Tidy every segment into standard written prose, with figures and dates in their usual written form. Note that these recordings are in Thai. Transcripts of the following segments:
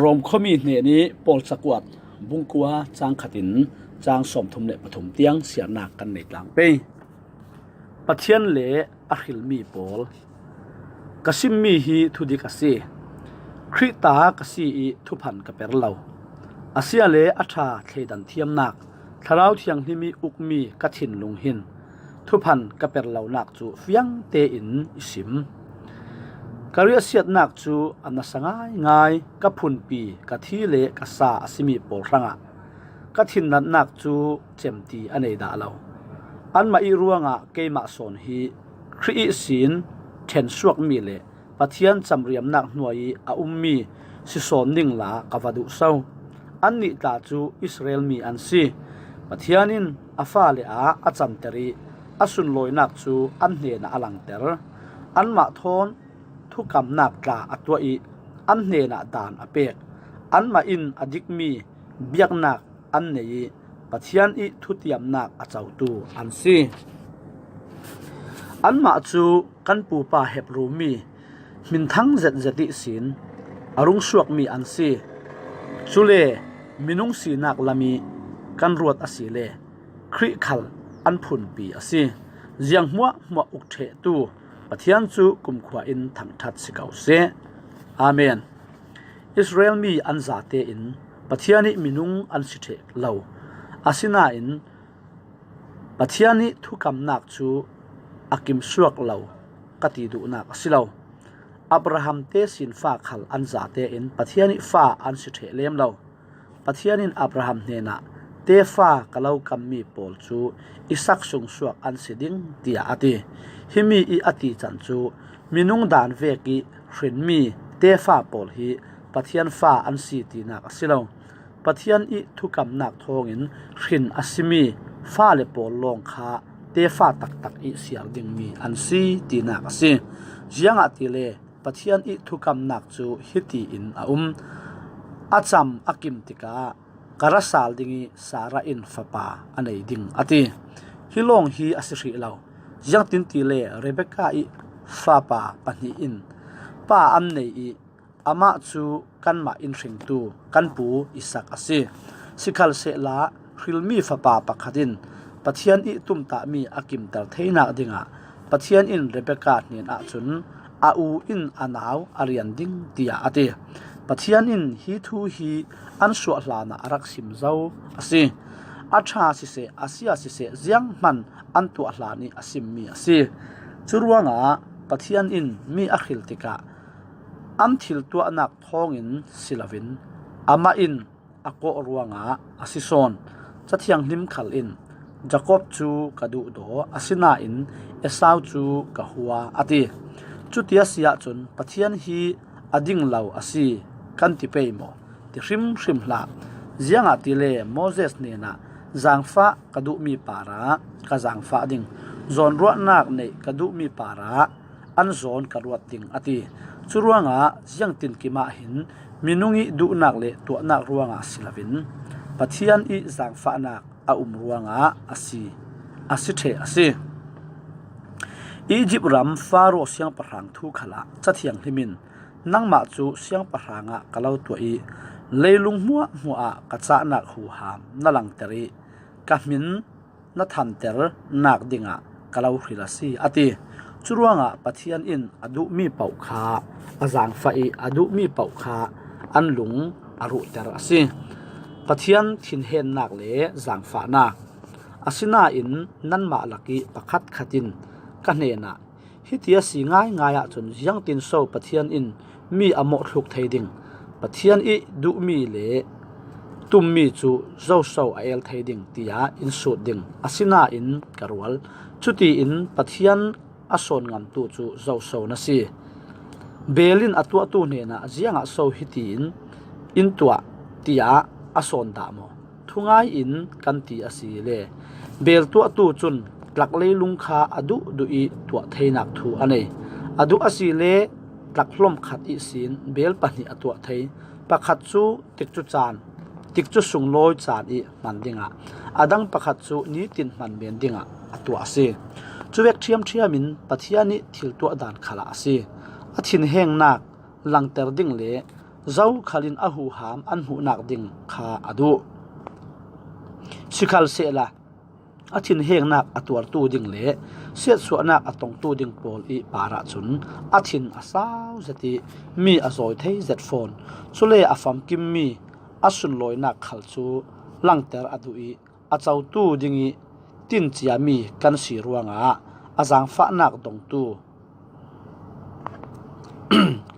รวมข้อมีเนี่ยนี้ปอลสกวดบุงกัวจางขัดินจางสมทุมเนปฐมเตียงเสียหนักกันในกลางเป้ปะเทียนเละอขิลมีปอลกสิมมีฮีทุดิกสีคริตากสีทุพันกะเปรเลาอาเซียเละอัชาเทดันเทียมนักทาราวเทียงที่มีอุกมีกัถินลุงหินทุพันกะเปรเลานักจูเฟียงเตอินอิสิมกะเรียเสียดนักจูอันน่ะสังง่ายกับพุนปีกะทีเละกะสาอสิมีปอลรังะกะถินนั้นนักจูเจมตีอันเอดาเลาอันมาอีรัวงะเกมาสอนฮีครีสินเทนสวกมีเละปะเทียนจำเรียมนักหน่วยอาอุมมีสิสอนนิ่งลากะวาดุเศร้าอันนี้ตาจูอิสราเอลมีอันซีปะเทียนินอาฟาเลอาจำเตรีอาสุนลอยนักจูอันเนนอลังเตอร์อันมาทอนทุกคำนักตาอัตัวอีอันเนนดานอเปกอันมาอินอดิกมีเบียกนักอันเนยปะเทียนอีทุติยมนักอาเจ้าตูอันซีอันมาจูกันปูปาเฮบรูมีมินทั้งเจ็ดดิสินอรุงสวกมีอันซีจุเลมินุงสีนักลามีกันรวดอสีเลคริขัลอันพุนปีอสีเจียงมัวอุกเทตูปะเทียนจูกุมขวาอินทั้งทัดสิเกาเซอาเมนอิสราเอลมีอันซาเตอินปะเทียนิมินุงอันสิเทเลาอาสินาอินปะเทียนิทุกำนักจูอากิมสวกเลากติดูนักอสิเลาอับราฮัมเตสินฟ้าขัลอันซาเตอินปะเทียนิฟ้าอันสิเทเลมเลาปะเทียนินอับราฮัมเนนะเตฟ้ากะเลากำมีปอลจูอิสักสุงสวกอันสิดิงเตียอติฮิมีอีอติจันจูมินุงดานเวกิรินมีเตฟ้าปอลฮีปะเทียนฟ้าอันสีตีนักอสิเลาปะเทียนอีทุกำนักทองอินรินอสิมีฟ้าเลปอลลงคาเตฟ้าตักอีเสียดิงมีอันสีตีนักอสิยังอติเลปะเทียนอีทุกำนักจูฮิตีอินอาจำอากิมติกาการะสาลดิงีสาระอินฟปาอันไหนดิงอติฮิลงฮีอสิริเลายังตินตีเลเรเบคาอีฟาปาปันฮีอินป้าอันไหนอีอามาจูกันมาอินริงตูกันปูอิสักอสิสิคัลเซลาฮิลมีฟปาปักขัดินปะเทียนอีตุมตามีอากิมตัลเทนักดิงะปะเทียนอินเรเบคาเนียนอาจุนอาอูอินอานาวอาริยันดิงตียอติปะเทียนอินฮีทูฮีอันสวดลานาอารักสิมเจ้าอสิอาชาสิเสอาเซียสิเสเจียงมันอันตัวลานีอสิมมีอสิจุรวงะปะเทียนอินมีอขิลติกะอันทิลตัวนักทองอินศิลวินอามาอินอโกรวงะอสิซอนจะเทียงลิมขัลอินจาคอบจูกระดูโดอสินาอินเอสาวจูกะหัวอติจุดยาเสียจนปะเทียนฮีอดิ่งเหล่าอสิกันติเปยโมติริมลาเจียงอติเลโมเสสเนนะจางฟ้ากระดูมีปาระกะจางฟ้าดิ่งจอนรัวนักในกระดูมีปาระอันจอนกระรวดดิ่งอติจุรวงะเจียงตินกิมาหินมินุงิดูนักเลตัวนักรวงะศิลวินปะเทียนอีจางฟ้านักอาอุมรวงะอสิเทอสิอียิปต์รำฟาโรเสียงปะรังทุขละจะเทียงทิมินนังมาจูเสียงปะรางะกะเลาตัวอีเลยลุงมัวกะจะนักหูหามนั่ลังเตรีกะมินนัทันเตอร์นักดิงะกะเลาฮิลาซีอติจุรวงะปะเทียนอินอดุมีเป่าคาอาจางไฟอดุมีเป่าคาอันหลงอรุเตอร์ซีปะเทียนทินเฮนนักเลจางฟ้านักอาสินาอินนันมาลักีปะคัดขัดินกันเนนะฮิตยาสีง่ายจนยังตินโซปะเทียนอินมีอโมทุกไทยดิงปะเทียนอีดูมีเลตุมมีจูเจ้าโซไอเอลไทยดิงตียาอินสุดดิงอาสินาอินกรวลจุตีอินปะเทียนอสอนงามตูจูเจ้าโซนะซีเบลินอตัวตูเนนะเจียงอโซฮิติอินตัวตียาอสอนดามทุงายอินกันตีอาศีเลเบลตัวตูจุนหลักเลยลุงคาอดุดูอีตัวเทนักทูอันนี้อดุอาศีเลหลักล้มขัดอีสินเบลปันนี่ตัวเทปะขัดจูติกจุจานติกจุสุงลอยจานอีมันดิงะอดังปะขัดจูนี้ตินมันเบียนดิงะตัวอาศีจูเวกเทียมินปะเทียนิทิลตัวดานขลาอาศีอธินแห่งนักหลังเตอร์ดิงเล zau khalin ahu ham an hu nak ding kha adu sikhal se la athin heng nak atwar tu ding le siat su nak atong tu ding pol I para chun athin asau zati mi azoi thei zet phone chule afam kim mi asun loi nak khal chu langter adui achau tu dingi tin chia mi kan si ruanga azang fa nak dong tu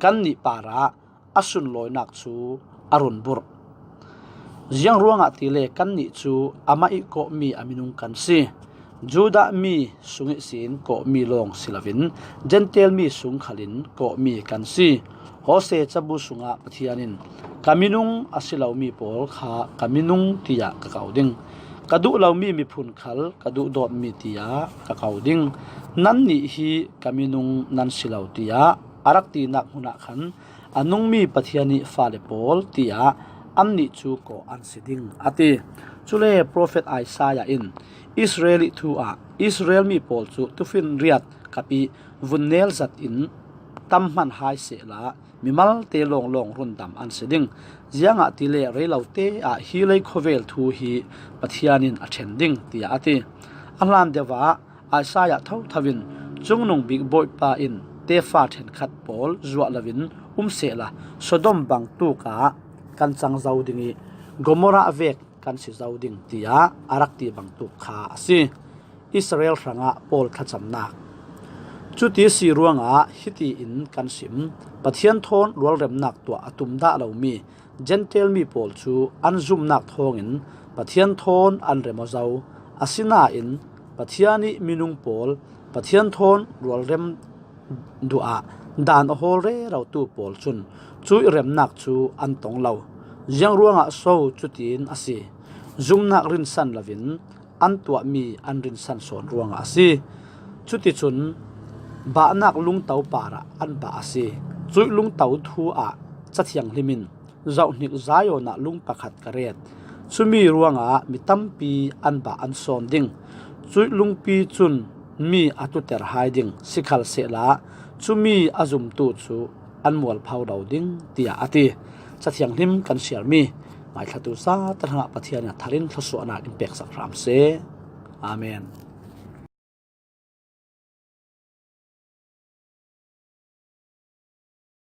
kan ni para asun loi nak chu arun bur jiang ruanga tile kan ni chu ama I ko mi aminung kan si juda mi sungi sin ko mi long silavin gentle mi sung khalin ko mi kan si hose chabu sunga pathianin kaminung asilau mi pol kha kaminung tia ka kauding kadu lau mi phun khal kadu dot mi tia ka kauding nan ni hi kaminung nan silau tia arak ti nak huna khan anung mi pathiani fale pol tia amni chu ko ansiding ati chule prophet Isaiah in Israeli thu a Israel mi pol chu tufin riat kapi vunnel zat in tamman hai se la mimal te long long run dam ansiding zianga tile reilaute a hilei khovel thu hi pathianin a thending tia ati alam dewa Isaiah thau thavin chungnung big boy pa in te fa then khat pol zuwa lavin se la Sodom bang tu ka kan chang zaudingi Gomora vek kan si zauding tia arak ti bang tu kha asi Israel ranga pol thachamna chuti si ruanga hiti in kan sim pathian thon rol rem nak to atum da lo mi gentle mi pol chu anzum nak thongin pathian thon an remo zau asina in pathiani minung pol pathian thon rol rem dua dan hol re rau tu pol chun chui rem nak chu an tong lo jiang ruanga so chutin asi zum nak rin san lavin an tua mi an rin san son ruanga asi chuti chun ba nak lung tau para an ba asi chui lung tau thu a chathiang limin zau nik zayo na lung pakhat karet chumi ruanga mitampi an ba an son ding chui lung pi chun mi atu ter hiding sikhal se la chumi azum tu chu anmol phau dau ding tia ati chathiang lim kan sial mi mai thatu sa tarha pathiana tharin thlosu ana impact sak ram se amen